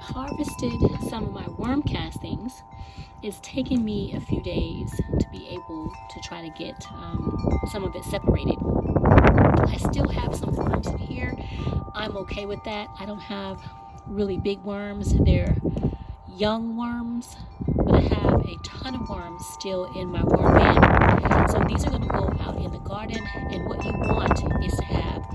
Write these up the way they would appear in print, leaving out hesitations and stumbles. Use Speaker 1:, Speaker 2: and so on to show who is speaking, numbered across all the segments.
Speaker 1: harvested some of my worm castings. It's taken me a few days to be able to try to get some of it separated. I still have some worms in here. I'm okay with that. I don't have really big worms. They're young worms, but I have a ton of worms still in my worm bin. So these are going to go out in the garden, and what you want is to have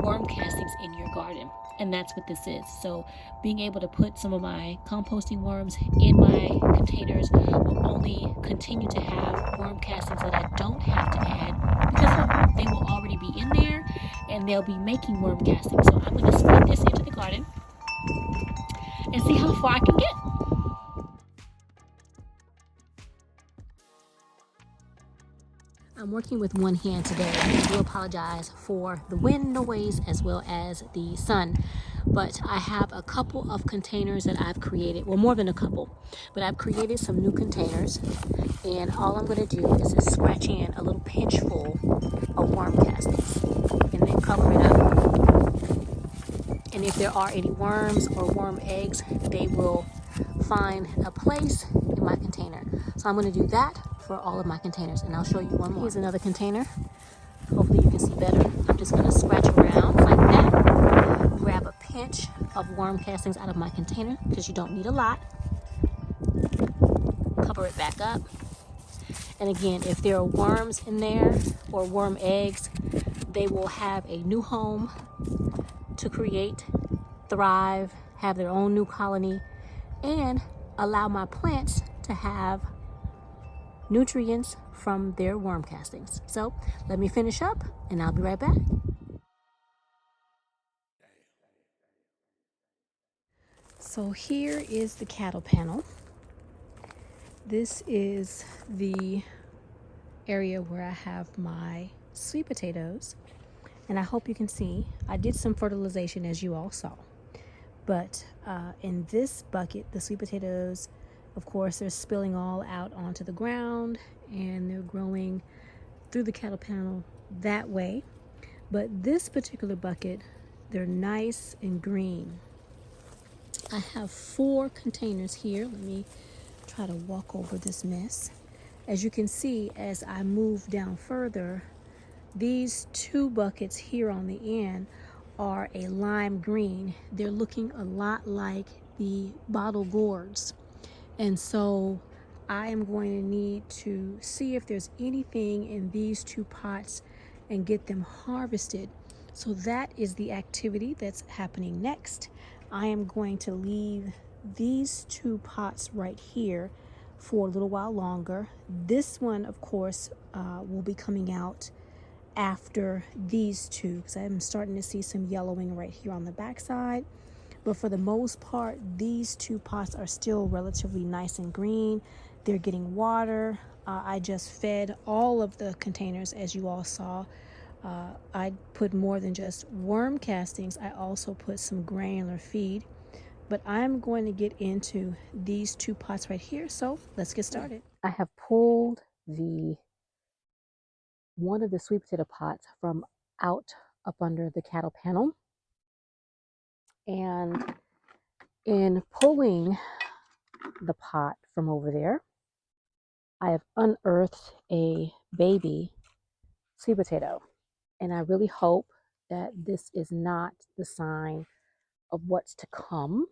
Speaker 1: worm castings in your garden. And that's what this is. So being able to put some of my composting worms in my containers will only continue to have worm castings that I don't have to add, because they will already be in there and they'll be making worm castings. So I'm going to spread this into the garden and see how far I can get. I'm working with one hand today. I do apologize for the wind noise as well as the sun, but I have a couple of containers that I've created. Well, more than a couple, but I've created some new containers, and all I'm going to do is just scratch in a little pinch full of worm castings and then cover it up. And if there are any worms or worm eggs, they will find a place in my container. So I'm going to do that for all of my containers, and I'll show you one more. Here's another container. Hopefully you can see better. I'm just going to scratch around like that, grab a pinch of worm castings out of my container, because you don't need a lot. Cover it back up. And again, if there are worms in there or worm eggs, they will have a new home to create, thrive, have their own new colony, and allow my plants to have nutrients from their worm castings. So let me finish up and I'll be right back. So here is the cattle panel. This is the area where I have my sweet potatoes, and I hope you can see I did some fertilization, as you all saw. But in this bucket, the sweet potatoes, of course, they're spilling all out onto the ground, and they're growing through the cattle panel that way. But this particular bucket, they're nice and green. I have 4 containers here. Let me try to walk over this mess. As you can see, as I move down further, these 2 buckets here on the end are a lime green. They're looking a lot like the bottle gourds. And so I am going to need to see if there's anything in these 2 pots and get them harvested. So that is the activity that's happening next. I am going to leave these 2 pots right here for a little while longer. This one, of course, will be coming out after these 2, because I'm starting to see some yellowing right here on the back side. But for the most part, these 2 pots are still relatively nice and green. They're getting water. I just fed all of the containers, as you all saw. I put more than just worm castings. I also put some granular feed. But I'm going to get into these 2 pots right here. So let's get started. I have pulled one of the sweet potato pots from out up under the cattle panel. And in pulling the pot from over there, I have unearthed a baby sweet potato. And I really hope that this is not the sign of what's to come,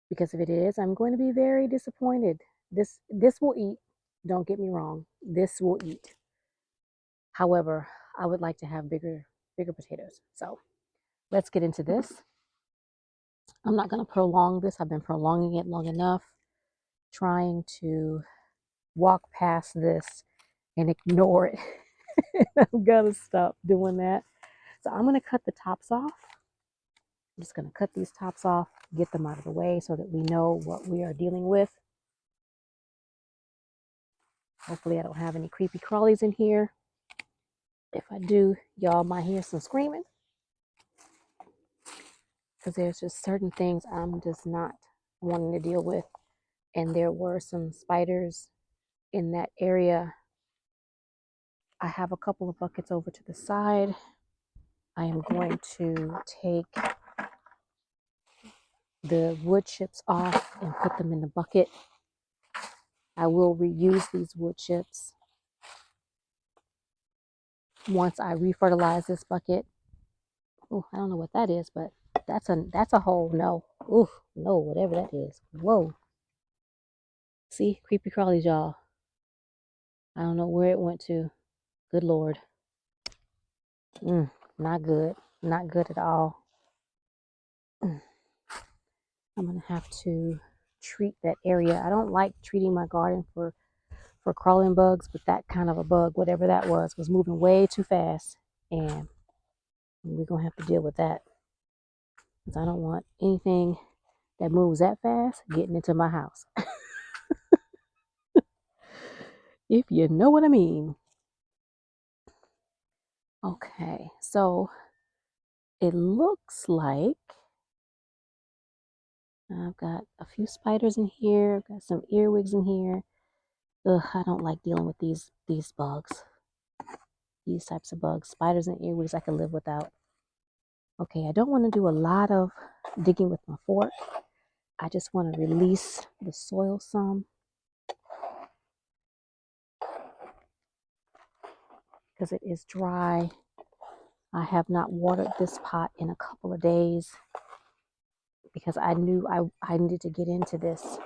Speaker 1: because if it is, I'm going to be very disappointed. This will eat. Don't get me wrong. This will eat. However, I would like to have bigger potatoes. So let's get into this. I'm not going to prolong this. I've been prolonging it long enough, trying to walk past this and ignore it. I'm gonna stop doing that. So I'm gonna cut the tops off. I'm just gonna cut these tops off, get them out of the way so that we know what we are dealing with. Hopefully I don't have any creepy crawlies in here. If I do, y'all might hear some screaming, because there's just certain things I'm just not wanting to deal with. And there were some spiders in that area. I have a couple of buckets over to the side. I am going to take the wood chips off and put them in the bucket. I will reuse these wood chips once I refertilize this bucket. Oh, I don't know what that is, but that's a whole no. Ooh, no, whatever that is. Whoa. See, creepy crawlies, y'all. I don't know where it went to. Good Lord. Not good. Not good at all. I'm gonna have to treat that area. I don't like treating my garden for crawling bugs, but that kind of a bug, whatever that was moving way too fast, and we're gonna have to deal with that because I don't want anything that moves that fast getting into my house. If you know what I mean. Okay, so it looks like I've got a few spiders in here. I've got some earwigs in here. Ugh, I don't like dealing with these bugs. These types of bugs. Spiders and earwigs I can live without. Okay, I don't want to do a lot of digging with my fork. I just want to release the soil some because it is dry. I have not watered this pot in a couple of days because I knew I needed to get into this.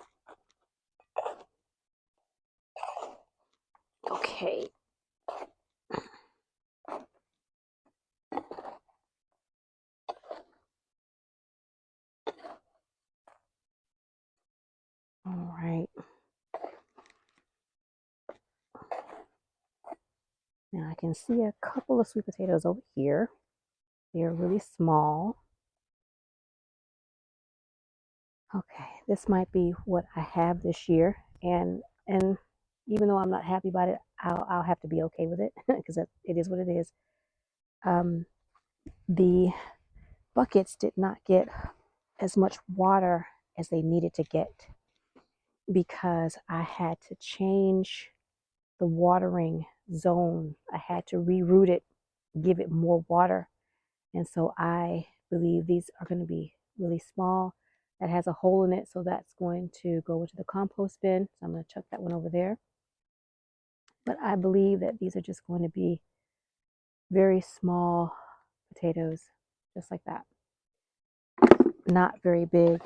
Speaker 1: Okay. All right. Now I can see a couple of sweet potatoes over here. They're really small. Okay, this might be what I have this year, and even though I'm not happy about it, I'll have to be okay with it because it is what it is. The buckets did not get as much water as they needed to get because I had to change the watering zone. I had to reroute it, give it more water, and so I believe these are going to be really small. That has a hole in it, so that's going to go into the compost bin. So I'm going to chuck that one over there. But I believe that these are just going to be very small potatoes, just like that. Not very big,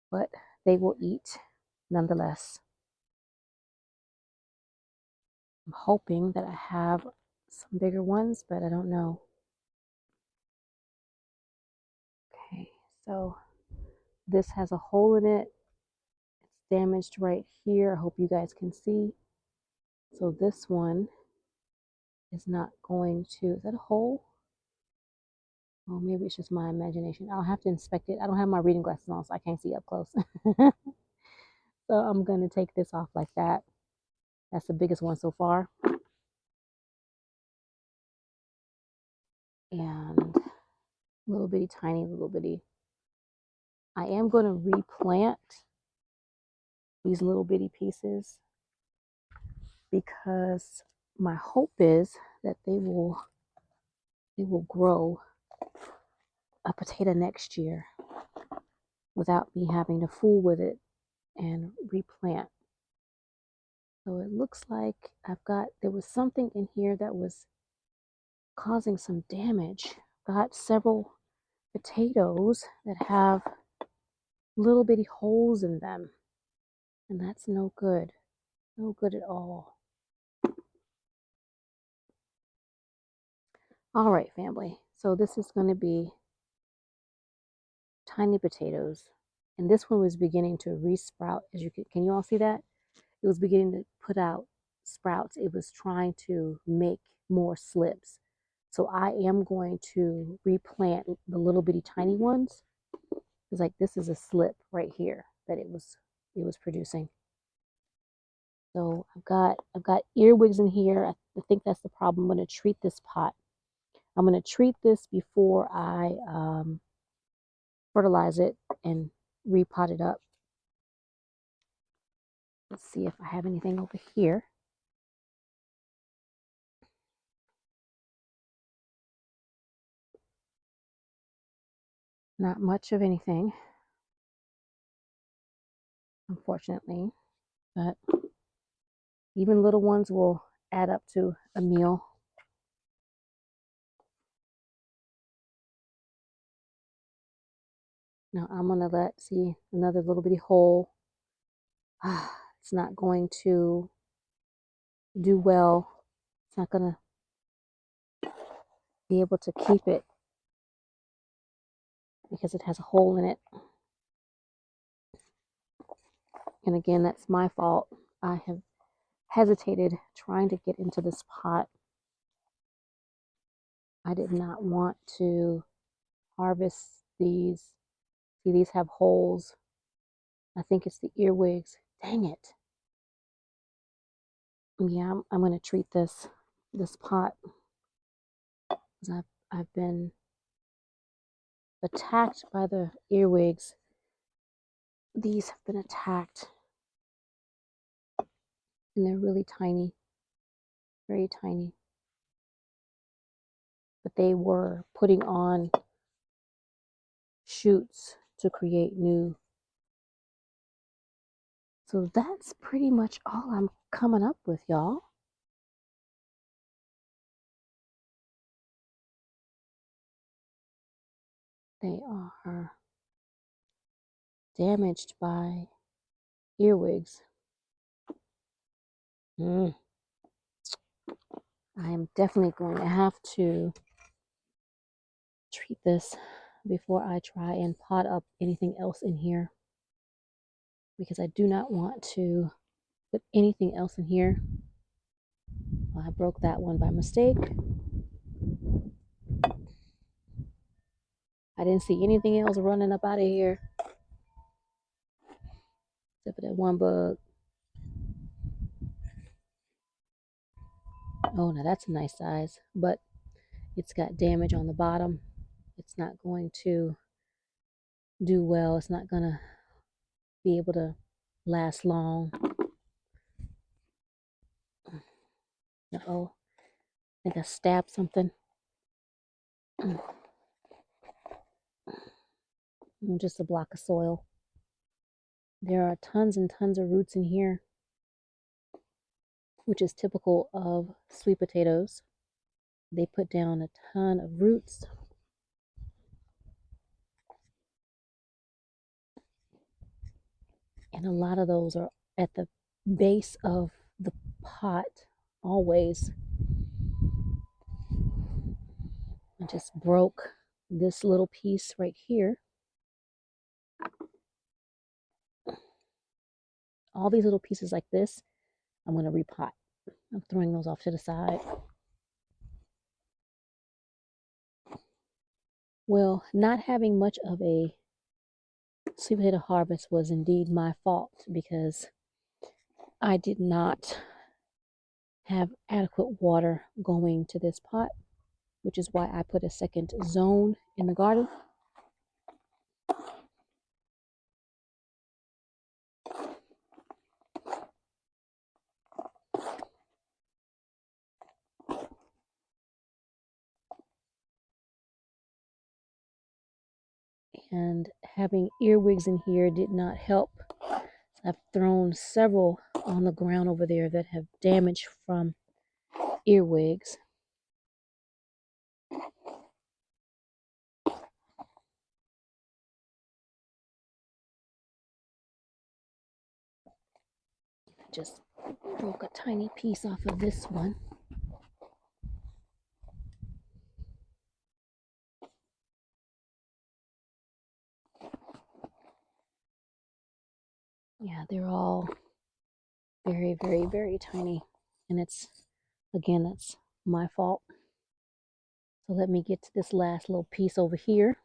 Speaker 1: but they will eat nonetheless. I'm hoping that I have some bigger ones, but I don't know. Okay, so this has a hole in it. It's damaged right here. I hope you guys can see. So this one is not going to, is that a hole? Oh, maybe it's just my imagination. I'll have to inspect it. I don't have my reading glasses on, so I can't see up close. So I'm going to take this off like that. That's the biggest one so far. And little bitty, tiny, little bitty. I am going to replant these little bitty pieces because my hope is that they will grow a potato next year without me having to fool with it and replant. So it looks like there was something in here that was causing some damage. Got several potatoes that have little bitty holes in them, and that's no good. No good at all. All right, family. So this is going to be tiny potatoes. And this one was beginning to resprout. As can you all see that? It was beginning to put out sprouts. It was trying to make more slips. So I am going to replant the little bitty tiny ones. It's like this is a slip right here that it was producing. So I've got earwigs in here. I think that's the problem. I'm going to treat this pot. I'm going to treat this before I fertilize it and repot it up. Let's see if I have anything over here. Not much of anything. unfortunately. But even little ones will add up to a meal. Now I'm gonna see another little bitty hole. It's not going to do well. It's not gonna be able to keep it because it has a hole in it. And again, that's my fault. I have hesitated trying to get into this pot. I did not want to harvest these. See, these have holes. I think it's the earwigs. Dang it. Yeah, I'm going to treat this pot because I've been attacked by the earwigs. These have been attacked and they're really tiny, very tiny. But they were putting on shoots to create new. So that's pretty much all I'm coming up with, y'all. They are damaged by earwigs. I am definitely going to have to treat this before I try and pot up anything else in here, because I do not want to put anything else in here. Well, I broke that one by mistake. I didn't see anything else running up out of here except for that one bug. Oh, now that's a nice size, but it's got damage on the bottom. It's not going to do well. It's not going to be able to last long. Uh-oh. I think I stabbed something. Just a block of soil. There are tons and tons of roots in here, which is typical of sweet potatoes. They put down a ton of roots. And a lot of those are at the base of the pot, always. I just broke this little piece right here. All these little pieces like this, I'm going to repot. I'm throwing those off to the side. Well, not having much of a sweet potato harvest was indeed my fault, because I did not have adequate water going to this pot, which is why I put a second zone in the garden. And having earwigs in here did not help. I've thrown several on the ground over there that have damage from earwigs. Just broke a tiny piece off of this one. Yeah, they're all very, very, very tiny. And again, that's my fault. So let me get to this last little piece over here.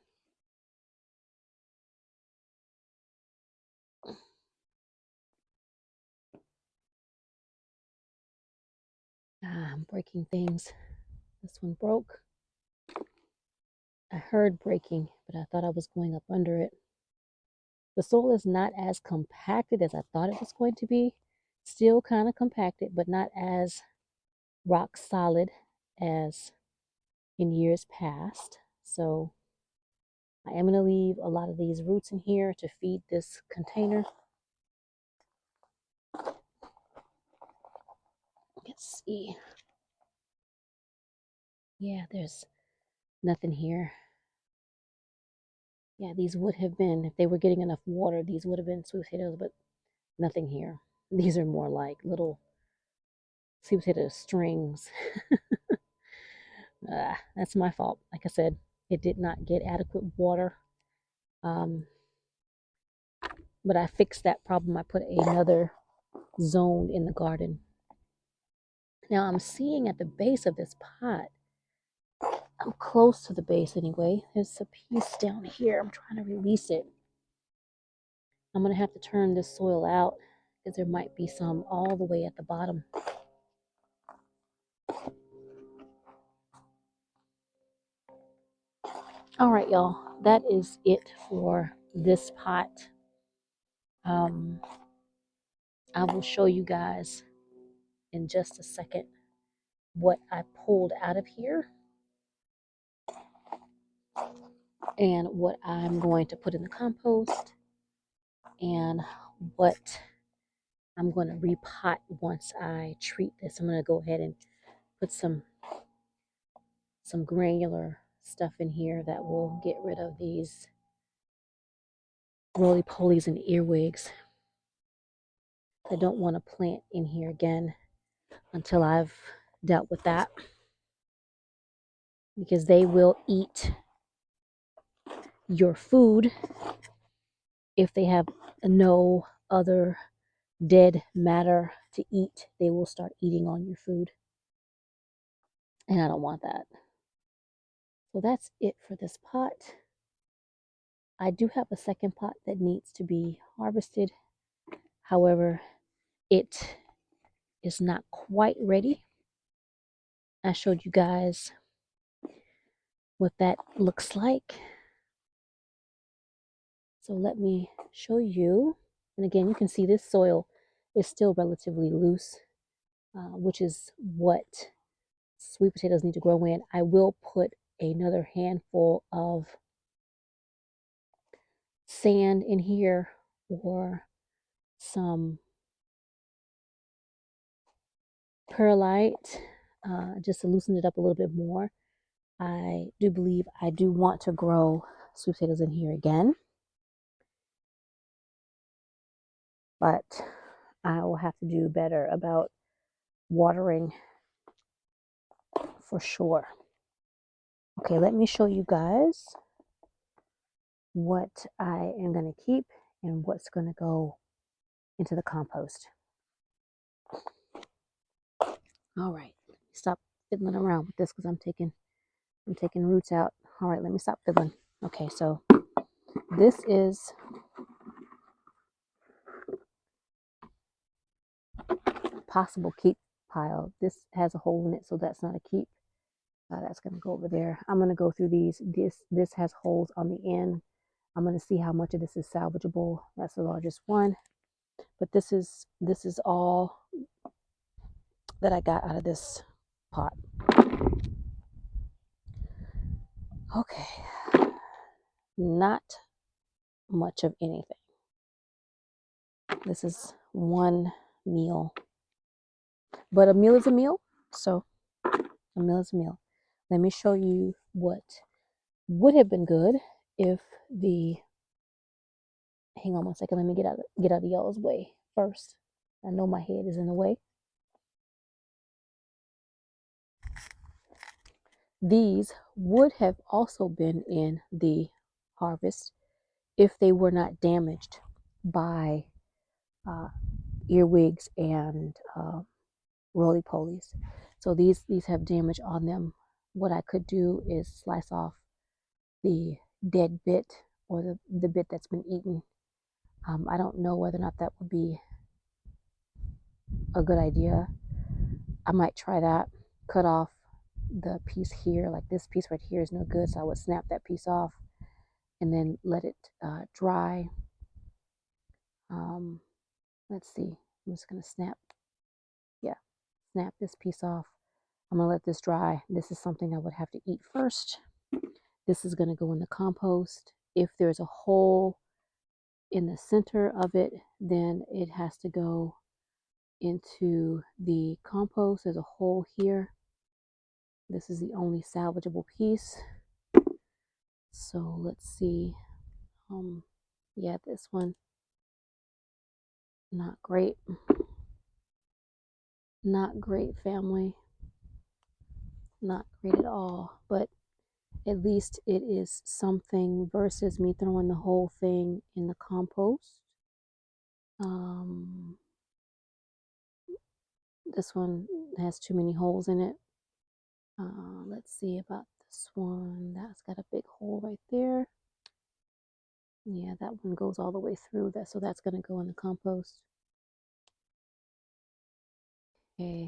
Speaker 1: I'm breaking things. This one broke. I heard breaking, but I thought I was going up under it. The soil is not as compacted as I thought it was going to be. Still kind of compacted, but not as rock solid as in years past. So I am going to leave a lot of these roots in here to feed this container. Let's see. Yeah, there's nothing here. Yeah, these would have been, if they were getting enough water, these would have been sweet potatoes, but nothing here. These are more like little sweet potato strings. That's my fault. Like I said, it did not get adequate water. Um, but I fixed that problem. I put another zone in the garden. Now I'm seeing at the base of this pot, I'm close to the base anyway. There's a piece down here. I'm trying to release it. I'm going to have to turn this soil out because there might be some all the way at the bottom. All right, y'all. That is it for this pot. I will show you guys in just a second what I pulled out of here and what I'm going to put in the compost and what I'm going to repot once I treat this. I'm going to go ahead and put some granular stuff in here that will get rid of these roly-polies and earwigs. I don't want to plant in here again until I've dealt with that, because they will eat your food if they have no other dead matter to eat. They will start eating on your food, and I don't want that. So that's it for this pot. I do have a second pot that needs to be harvested. However, it is not quite ready. I showed you guys what that looks like. So let me show you. And again, you can see this soil is still relatively loose, which is what sweet potatoes need to grow in. I will put another handful of sand in here or some perlite just to loosen it up a little bit more. I do believe I do want to grow sweet potatoes in here again, but I will have to do better about watering for sure. Okay, let me show you guys what I am going to keep and what's going to go into the compost. All right, stop fiddling around with this because I'm taking roots out. All right, let me stop fiddling. Okay, so this is possible keep pile. This has a hole in it, so that's not a keep. That's going to go over there. I'm going to go through these. This has holes on the end. I'm going to see how much of this is salvageable. That's the largest one. But this is all that I got out of this pot. Okay, not much of anything. This is one meal, but a meal is a meal. So a meal is a meal. Let me show you what would have been good if the, hang on one second, let me get out of y'all's way first. I know my head is in the way. These would have also been in the harvest if they were not damaged by earwigs and roly-polies. So these have damage on them. What I could do is slice off the dead bit or the bit that's been eaten. I don't know whether or not that would be a good idea. I might try that. Cut off the piece here, like this piece right here is no good, so I would snap that piece off and then let it dry. Let's see, I'm just gonna snap this piece off. I'm gonna let this dry. This is something I would have to eat first. This is gonna go in the compost. If there's a hole in the center of it, then it has to go into the compost. There's a hole here. This is the only salvageable piece. So let's see. Yeah, this one, not great. Not great, family. Not great at all. But at least it is something versus me throwing the whole thing in the compost. This one has too many holes in it. Let's see about this one. That's got a big hole right there. Yeah, that one goes all the way through that, so that's going to go in the compost. Okay,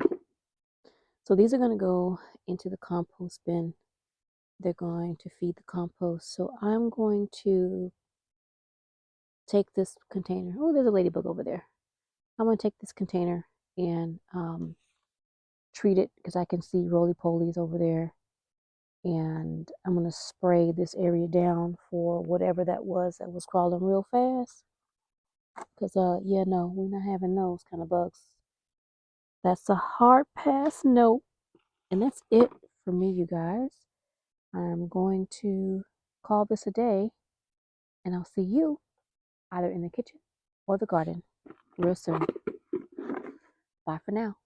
Speaker 1: so these are going to go into the compost bin. They're going to feed the compost. So I'm going to take this container. Oh, there's a ladybug over there. I'm going to take this container and treat it because I can see roly-polies over there. And I'm going to spray this area down for whatever that was crawling real fast. Because, yeah, no, we're not having those kind of bugs. That's a hard pass, no. And that's it for me, you guys. I'm going to call this a day, and I'll see you either in the kitchen or the garden real soon. Bye for now.